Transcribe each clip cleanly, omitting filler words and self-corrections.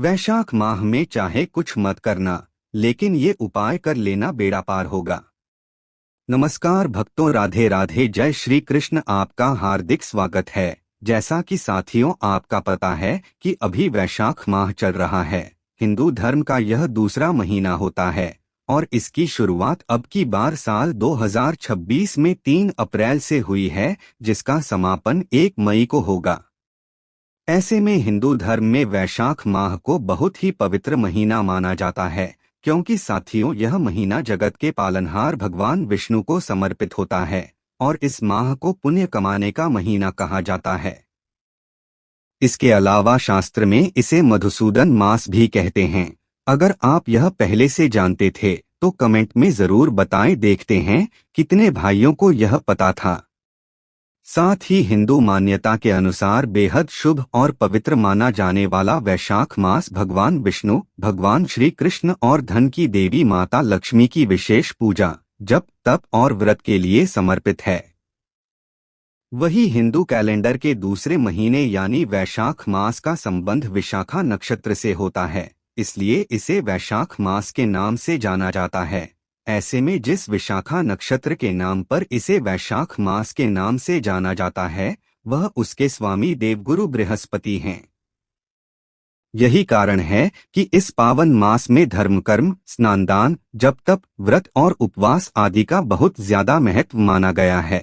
वैशाख माह में चाहे कुछ मत करना, लेकिन ये उपाय कर लेना बेड़ा पार होगा। नमस्कार भक्तों, राधे राधे, जय श्री कृष्ण। आपका हार्दिक स्वागत है। जैसा कि साथियों आपका पता है कि अभी वैशाख माह चल रहा है। हिंदू धर्म का यह दूसरा महीना होता है और इसकी शुरुआत अब की बार साल 2026 में 3 अप्रैल से हुई है, जिसका समापन 1 मई को होगा। ऐसे में हिंदू धर्म में वैशाख माह को बहुत ही पवित्र महीना माना जाता है, क्योंकि साथियों यह महीना जगत के पालनहार भगवान विष्णु को समर्पित होता है और इस माह को पुण्य कमाने का महीना कहा जाता है। इसके अलावा शास्त्र में इसे मधुसूदन मास भी कहते हैं। अगर आप यह पहले से जानते थे तो कमेंट में जरूर बताएं। देखते हैं कितने भाइयों को यह पता था। साथ ही हिंदू मान्यता के अनुसार बेहद शुभ और पवित्र माना जाने वाला वैशाख मास भगवान विष्णु, भगवान श्री कृष्ण और धन की देवी माता लक्ष्मी की विशेष पूजा, जप, तप और व्रत के लिए समर्पित है। वही हिंदू कैलेंडर के दूसरे महीने यानी वैशाख मास का संबंध विशाखा नक्षत्र से होता है, इसलिए इसे वैशाख मास के नाम से जाना जाता है। ऐसे में जिस विशाखा नक्षत्र के नाम पर इसे वैशाख मास के नाम से जाना जाता है, वह उसके स्वामी देवगुरु बृहस्पति हैं। यही कारण है कि इस पावन मास में धर्म कर्म, स्नान दान, जप तप, व्रत और उपवास आदि का बहुत ज्यादा महत्व माना गया है।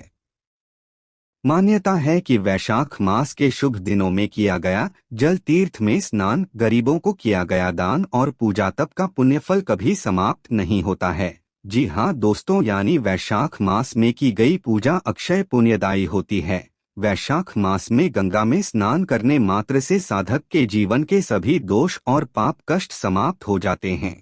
मान्यता है कि वैशाख मास के शुभ दिनों में किया गया जल तीर्थ में स्नान, गरीबों को किया गया दान और पूजा तप का पुण्यफल कभी समाप्त नहीं होता है। जी हाँ दोस्तों, यानी वैशाख मास में की गई पूजा अक्षय पुण्यदायी होती है। वैशाख मास में गंगा में स्नान करने मात्र से साधक के जीवन के सभी दोष और पाप कष्ट समाप्त हो जाते हैं।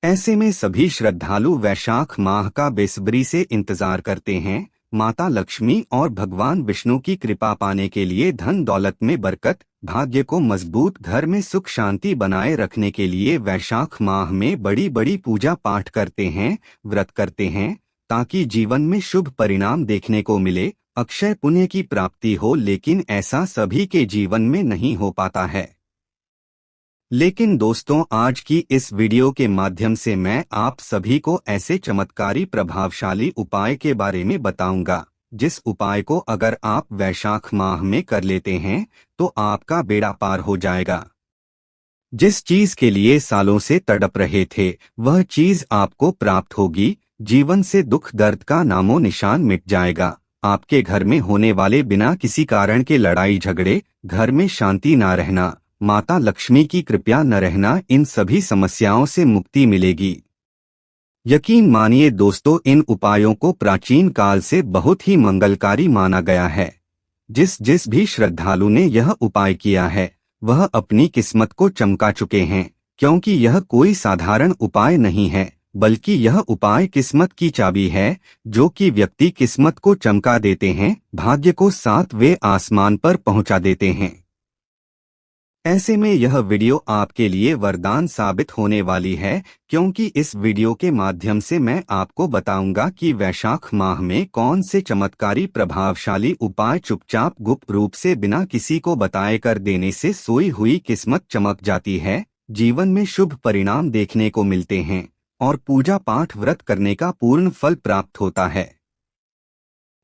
ऐसे में सभी श्रद्धालु वैशाख माह का बेसब्री से इंतजार करते हैं। माता लक्ष्मी और भगवान विष्णु की कृपा पाने के लिए धन दौलत में बरकत, भाग्य को मजबूत, घर में सुख शांति बनाए रखने के लिए वैशाख माह में बड़ी बड़ी पूजा पाठ करते हैं, व्रत करते हैं, ताकि जीवन में शुभ परिणाम देखने को मिले, अक्षय पुण्य की प्राप्ति हो। लेकिन ऐसा सभी के जीवन में नहीं हो पाता है। लेकिन दोस्तों, आज की इस वीडियो के माध्यम से मैं आप सभी को ऐसे चमत्कारी प्रभावशाली उपाय के बारे में बताऊंगा, जिस उपाय को अगर आप वैशाख माह में कर लेते हैं तो आपका बेड़ा पार हो जाएगा। जिस चीज के लिए सालों से तड़प रहे थे वह चीज आपको प्राप्त होगी। जीवन से दुख दर्द का नामो निशान मिट जाएगा। आपके घर में होने वाले बिना किसी कारण के लड़ाई झगड़े, घर में शांति ना रहना, माता लक्ष्मी की कृपा न रहना, इन सभी समस्याओं से मुक्ति मिलेगी। यकीन मानिए दोस्तों, इन उपायों को प्राचीन काल से बहुत ही मंगलकारी माना गया है। जिस जिस भी श्रद्धालु ने यह उपाय किया है वह अपनी किस्मत को चमका चुके हैं, क्योंकि यह कोई साधारण उपाय नहीं है, बल्कि यह उपाय किस्मत की चाबी है, जो कि व्यक्ति किस्मत को चमका देते हैं, भाग्य को 7वें आसमान पर पहुंचा देते हैं। ऐसे में यह वीडियो आपके लिए वरदान साबित होने वाली है, क्योंकि इस वीडियो के माध्यम से मैं आपको बताऊंगा कि वैशाख माह में कौन से चमत्कारी प्रभावशाली उपाय चुपचाप गुप्त रूप से बिना किसी को बताए कर देने से सोई हुई किस्मत चमक जाती है, जीवन में शुभ परिणाम देखने को मिलते हैं और पूजा पाठ व्रत करने का पूर्ण फल प्राप्त होता है।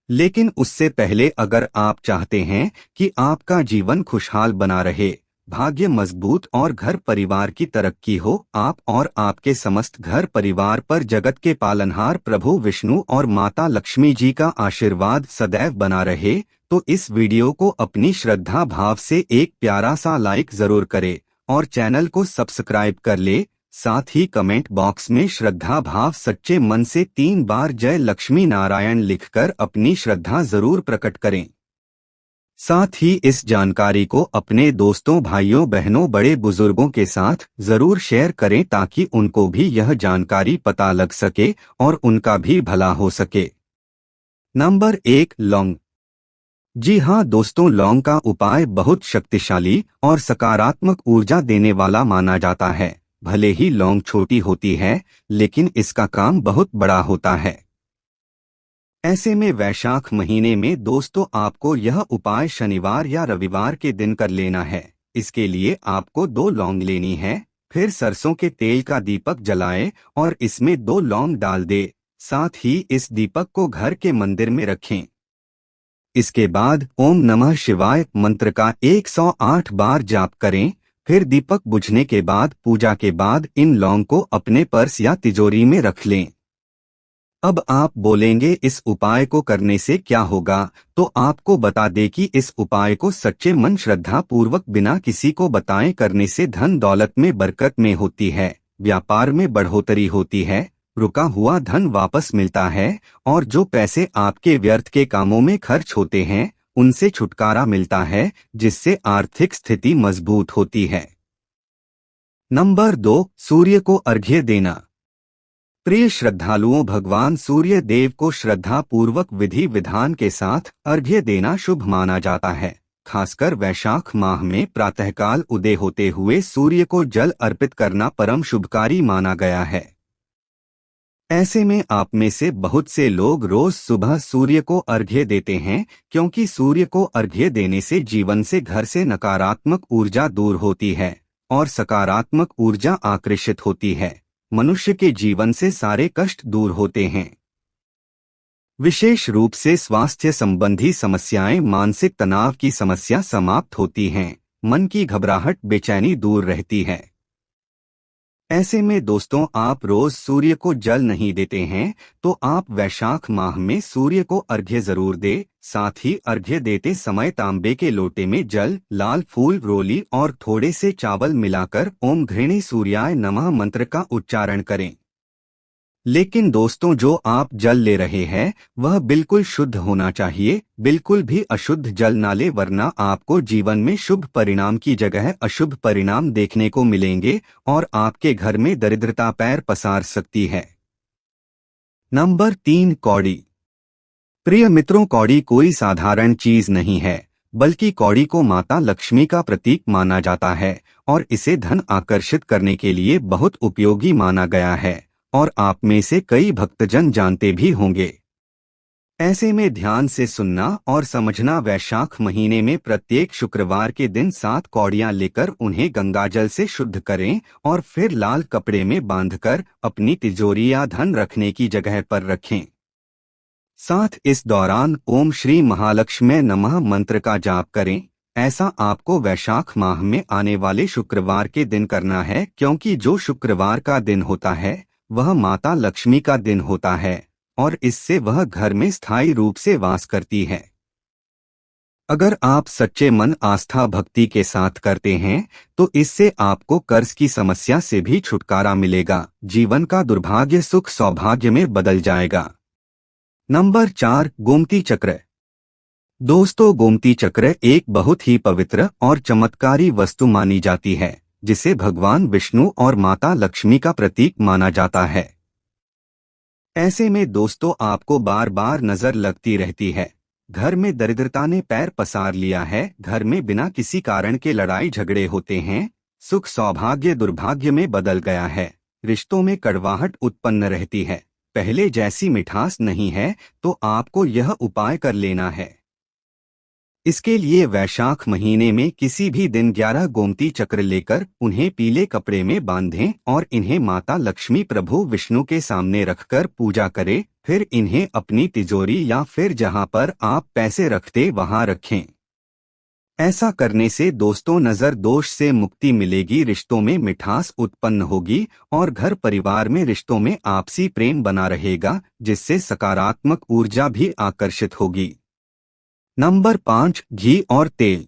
लेकिन उससे पहले अगर आप चाहते हैं कि आपका जीवन खुशहाल बना रहे, भाग्य मजबूत और घर परिवार की तरक्की हो, आप और आपके समस्त घर परिवार पर जगत के पालनहार प्रभु विष्णु और माता लक्ष्मी जी का आशीर्वाद सदैव बना रहे, तो इस वीडियो को अपनी श्रद्धा भाव से एक प्यारा सा लाइक जरूर करे और चैनल को सब्सक्राइब कर ले। साथ ही कमेंट बॉक्स में श्रद्धा भाव सच्चे मन से 3 बार जय लक्ष्मी नारायण लिखकर अपनी श्रद्धा जरूर प्रकट करें। साथ ही इस जानकारी को अपने दोस्तों, भाइयों, बहनों, बड़े बुजुर्गों के साथ जरूर शेयर करें, ताकि उनको भी यह जानकारी पता लग सके और उनका भी भला हो सके। नंबर 1, लौंग। जी हाँ दोस्तों, लौंग का उपाय बहुत शक्तिशाली और सकारात्मक ऊर्जा देने वाला माना जाता है। भले ही लौंग छोटी होती है, लेकिन इसका काम बहुत बड़ा होता है। ऐसे में वैशाख महीने में दोस्तों आपको यह उपाय शनिवार या रविवार के दिन कर लेना है। इसके लिए आपको 2 लौंग लेनी है। फिर सरसों के तेल का दीपक जलाएं और इसमें 2 लौंग डाल दे। साथ ही इस दीपक को घर के मंदिर में रखें। इसके बाद ओम नमः शिवाय मंत्र का 108 बार जाप करें। फिर दीपक बुझने के बाद पूजा के बाद इन लौंग को अपने पर्स या तिजोरी में रख लें। अब आप बोलेंगे इस उपाय को करने से क्या होगा, तो आपको बता दें कि इस उपाय को सच्चे मन श्रद्धा पूर्वक बिना किसी को बताए करने से धन दौलत में बरकत में होती है, व्यापार में बढ़ोतरी होती है, रुका हुआ धन वापस मिलता है और जो पैसे आपके व्यर्थ के कामों में खर्च होते हैं उनसे छुटकारा मिलता है, जिससे आर्थिक स्थिति मजबूत होती है। नंबर 2, सूर्य को अर्घ्य देना। प्रिय श्रद्धालुओं, भगवान सूर्य देव को श्रद्धा पूर्वक विधि विधान के साथ अर्घ्य देना शुभ माना जाता है। खासकर वैशाख माह में प्रातःकाल उदय होते हुए सूर्य को जल अर्पित करना परम शुभकारी माना गया है। ऐसे में आप में से बहुत से लोग रोज सुबह सूर्य को अर्घ्य देते हैं, क्योंकि सूर्य को अर्घ्य देने से जीवन से घर से नकारात्मक ऊर्जा दूर होती है और सकारात्मक ऊर्जा आकर्षित होती है। मनुष्य के जीवन से सारे कष्ट दूर होते हैं। विशेष रूप से स्वास्थ्य संबंधी समस्याएं, मानसिक तनाव की समस्या समाप्त होती हैं, मन की घबराहट बेचैनी दूर रहती है। ऐसे में दोस्तों, आप रोज सूर्य को जल नहीं देते हैं तो आप वैशाख माह में सूर्य को अर्घ्य जरूर दे। साथ ही अर्घ्य देते समय तांबे के लोटे में जल, लाल फूल, रोली और थोड़े से चावल मिलाकर ओम घृणी सूर्याय नमः मंत्र का उच्चारण करें। लेकिन दोस्तों, जो आप जल ले रहे हैं वह बिल्कुल शुद्ध होना चाहिए, बिल्कुल भी अशुद्ध जल ना ले, वरना आपको जीवन में शुभ परिणाम की जगह अशुभ परिणाम देखने को मिलेंगे और आपके घर में दरिद्रता पैर पसार सकती है। नंबर 3, कौड़ी। प्रिय मित्रों, कौड़ी कोई साधारण चीज नहीं है, बल्कि कौड़ी को माता लक्ष्मी का प्रतीक माना जाता है और इसे धन आकर्षित करने के लिए बहुत उपयोगी माना गया है और आप में से कई भक्तजन जानते भी होंगे। ऐसे में ध्यान से सुनना और समझना। वैशाख महीने में प्रत्येक शुक्रवार के दिन 7 कौड़ियां लेकर उन्हें गंगाजल से शुद्ध करें और फिर लाल कपड़े में बांधकर अपनी तिजोरी या धन रखने की जगह पर रखें। साथ इस दौरान ओम श्री महालक्ष्मी नमः मंत्र का जाप करें। ऐसा आपको वैशाख माह में आने वाले शुक्रवार के दिन करना है, क्योंकि जो शुक्रवार का दिन होता है वह माता लक्ष्मी का दिन होता है और इससे वह घर में स्थायी रूप से वास करती है। अगर आप सच्चे मन, आस्था, भक्ति के साथ करते हैं तो इससे आपको कर्ज की समस्या से भी छुटकारा मिलेगा। जीवन का दुर्भाग्य सुख सौभाग्य में बदल जाएगा। नंबर 4, गोमती चक्र। दोस्तों, गोमती चक्र एक बहुत ही पवित्र और चमत्कारी वस्तु मानी जाती है, जिसे भगवान विष्णु और माता लक्ष्मी का प्रतीक माना जाता है। ऐसे में दोस्तों, आपको बार बार नजर लगती रहती है, घर में दरिद्रता ने पैर पसार लिया है, घर में बिना किसी कारण के लड़ाई झगड़े होते हैं, सुख सौभाग्य दुर्भाग्य में बदल गया है, रिश्तों में कड़वाहट उत्पन्न रहती है, पहले जैसी मिठास नहीं है, तो आपको यह उपाय कर लेना है। इसके लिए वैशाख महीने में किसी भी दिन 11 गोमती चक्र लेकर उन्हें पीले कपड़े में बांधें और इन्हें माता लक्ष्मी प्रभु विष्णु के सामने रखकर पूजा करें। फिर इन्हें अपनी तिजोरी या फिर जहां पर आप पैसे रखते वहां रखें। ऐसा करने से दोस्तों, नजर दोष से मुक्ति मिलेगी, रिश्तों में मिठास उत्पन्न होगी और घर परिवार में रिश्तों में आपसी प्रेम बना रहेगा, जिससे सकारात्मक ऊर्जा भी आकर्षित होगी। नंबर 5, घी और तेल।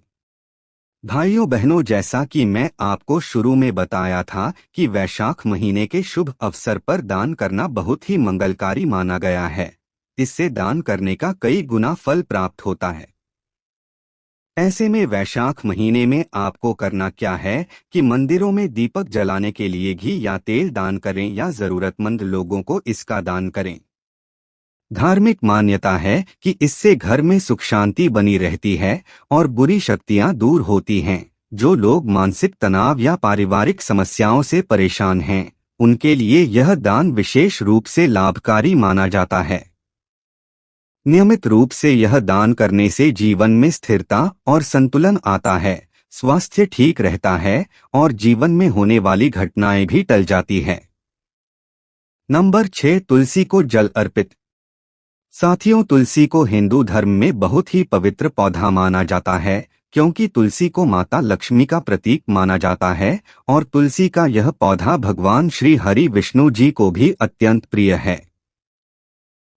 भाइयों बहनों, जैसा कि मैं आपको शुरू में बताया था कि वैशाख महीने के शुभ अवसर पर दान करना बहुत ही मंगलकारी माना गया है। इससे दान करने का कई गुना फल प्राप्त होता है। ऐसे में वैशाख महीने में आपको करना क्या है कि मंदिरों में दीपक जलाने के लिए घी या तेल दान करें या जरूरतमंद लोगों को इसका दान करें। धार्मिक मान्यता है कि इससे घर में सुख शांति बनी रहती है और बुरी शक्तियां दूर होती हैं। जो लोग मानसिक तनाव या पारिवारिक समस्याओं से परेशान हैं, उनके लिए यह दान विशेष रूप से लाभकारी माना जाता है। नियमित रूप से यह दान करने से जीवन में स्थिरता और संतुलन आता है। स्वास्थ्य ठीक रहता है और जीवन में होने वाली घटनाएं भी टल जाती है। नंबर 6, तुलसी को जल अर्पित। साथियों, तुलसी को हिंदू धर्म में बहुत ही पवित्र पौधा माना जाता है, क्योंकि तुलसी को माता लक्ष्मी का प्रतीक माना जाता है और तुलसी का यह पौधा भगवान श्री हरि विष्णु जी को भी अत्यंत प्रिय है।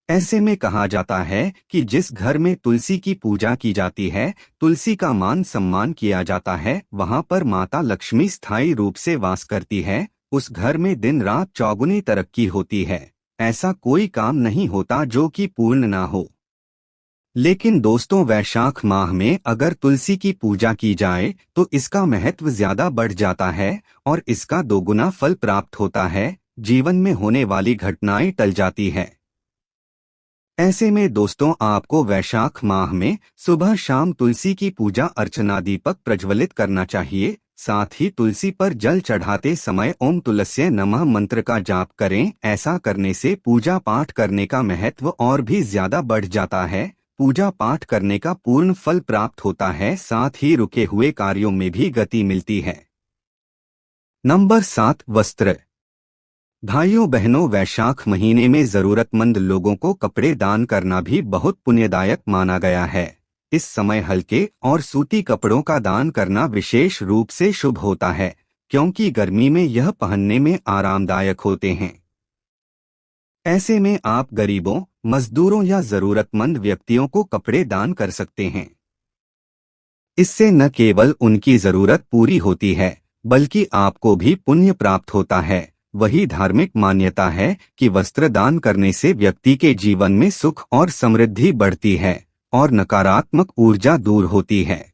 ऐसे में कहा जाता है कि जिस घर में तुलसी की पूजा की जाती है, तुलसी का मान सम्मान किया जाता है, वहां पर माता लक्ष्मी स्थायी रूप से वास करती है। उस घर में दिन रात चौगुनी तरक्की होती है। ऐसा कोई काम नहीं होता जो कि पूर्ण ना हो। लेकिन दोस्तों, वैशाख माह में अगर तुलसी की पूजा की जाए तो इसका महत्व ज्यादा बढ़ जाता है और इसका दोगुना फल प्राप्त होता है। जीवन में होने वाली घटनाएं टल जाती है। ऐसे में दोस्तों, आपको वैशाख माह में सुबह शाम तुलसी की पूजा अर्चना दीपक प्रज्वलित करना चाहिए। साथ ही तुलसी पर जल चढ़ाते समय ओम तुलस्ये नमः मंत्र का जाप करें। ऐसा करने से पूजा पाठ करने का महत्व और भी ज्यादा बढ़ जाता है। पूजा पाठ करने का पूर्ण फल प्राप्त होता है, साथ ही रुके हुए कार्यों में भी गति मिलती है। नंबर 7, वस्त्र। भाइयों बहनों, वैशाख महीने में जरूरतमंद लोगों को कपड़े दान करना भी बहुत पुण्यदायक माना गया है। इस समय हल्के और सूती कपड़ों का दान करना विशेष रूप से शुभ होता है, क्योंकि गर्मी में यह पहनने में आरामदायक होते हैं। ऐसे में आप गरीबों, मजदूरों या जरूरतमंद व्यक्तियों को कपड़े दान कर सकते हैं। इससे न केवल उनकी जरूरत पूरी होती है, बल्कि आपको भी पुण्य प्राप्त होता है। वही धार्मिक मान्यता है कि वस्त्र दान करने से व्यक्ति के जीवन में सुख और समृद्धि बढ़ती है और नकारात्मक ऊर्जा दूर होती है।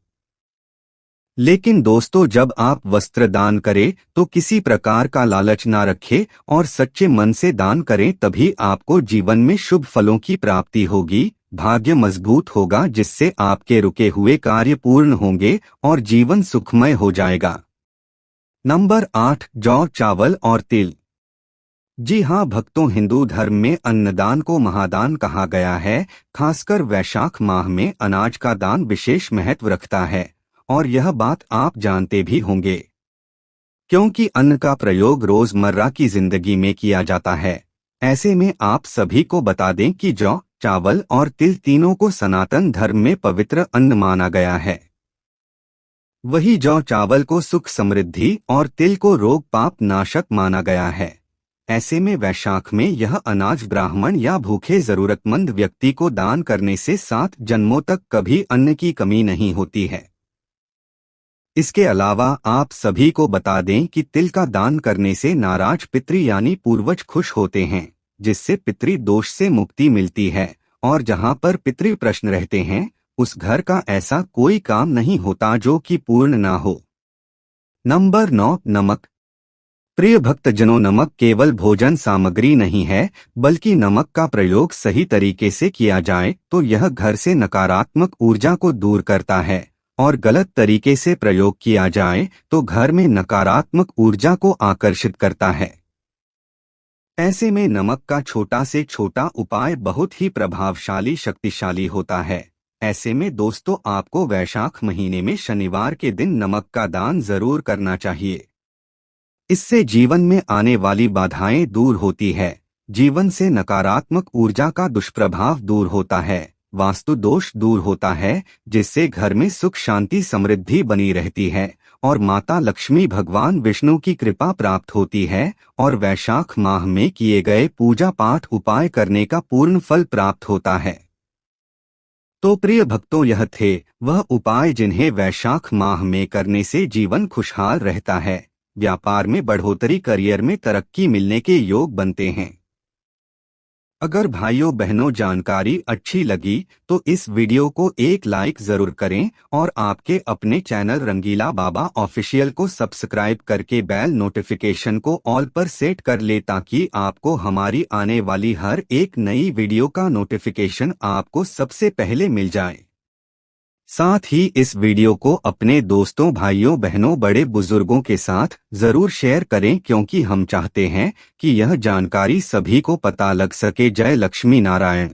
लेकिन दोस्तों, जब आप वस्त्र दान करें तो किसी प्रकार का लालच ना रखें और सच्चे मन से दान करें, तभी आपको जीवन में शुभ फलों की प्राप्ति होगी, भाग्य मजबूत होगा, जिससे आपके रुके हुए कार्य पूर्ण होंगे और जीवन सुखमय हो जाएगा। नंबर 8, जौ, चावल और तिल। जी हाँ भक्तों, हिंदू धर्म में अन्नदान को महादान कहा गया है। खासकर वैशाख माह में अनाज का दान विशेष महत्व रखता है और यह बात आप जानते भी होंगे, क्योंकि अन्न का प्रयोग रोजमर्रा की जिंदगी में किया जाता है। ऐसे में आप सभी को बता दें कि जौ, चावल और तिल तीनों को सनातन धर्म में पवित्र अन्न माना गया है। वही जौ चावल को सुख समृद्धि और तिल को रोग पाप नाशक माना गया है। ऐसे में वैशाख में यह अनाज ब्राह्मण या भूखे जरूरतमंद व्यक्ति को दान करने से 7 जन्मों तक कभी अन्न की कमी नहीं होती है। इसके अलावा आप सभी को बता दें कि तिल का दान करने से नाराज पितृ यानी पूर्वज खुश होते हैं, जिससे पितृ दोष से मुक्ति मिलती है और जहां पर पितृ प्रश्न रहते हैं, उस घर का ऐसा कोई काम नहीं होता जो कि पूर्ण ना हो। नंबर 9, नमक। प्रिय भक्तजनों, नमक केवल भोजन सामग्री नहीं है, बल्कि नमक का प्रयोग सही तरीके से किया जाए तो यह घर से नकारात्मक ऊर्जा को दूर करता है और गलत तरीके से प्रयोग किया जाए तो घर में नकारात्मक ऊर्जा को आकर्षित करता है। ऐसे में नमक का छोटा से छोटा उपाय बहुत ही प्रभावशाली शक्तिशाली होता है। ऐसे में दोस्तों, आपको वैशाख महीने में शनिवार के दिन नमक का दान जरूर करना चाहिए। इससे जीवन में आने वाली बाधाएं दूर होती है, जीवन से नकारात्मक ऊर्जा का दुष्प्रभाव दूर होता है, वास्तु दोष दूर होता है, जिससे घर में सुख शांति समृद्धि बनी रहती है और माता लक्ष्मी भगवान विष्णु की कृपा प्राप्त होती है और वैशाख माह में किए गए पूजा पाठ उपाय करने का पूर्ण फल प्राप्त होता है। तो प्रिय भक्तों, यह थे वह उपाय जिन्हें वैशाख माह में करने से जीवन खुशहाल रहता है, व्यापार में बढ़ोतरी, करियर में तरक्की मिलने के योग बनते हैं। अगर भाइयों बहनों जानकारी अच्छी लगी तो इस वीडियो को एक लाइक जरूर करें और आपके अपने चैनल रंगीला बाबा ऑफिशियल को सब्सक्राइब करके बेल नोटिफिकेशन को ऑल पर सेट कर ले, ताकि आपको हमारी आने वाली हर एक नई वीडियो का नोटिफिकेशन आपको सबसे पहले मिल जाए। साथ ही इस वीडियो को अपने दोस्तों, भाइयों बहनों, बड़े बुजुर्गों के साथ जरूर शेयर करें, क्योंकि हम चाहते हैं कि यह जानकारी सभी को पता लग सके। जय लक्ष्मी नारायण।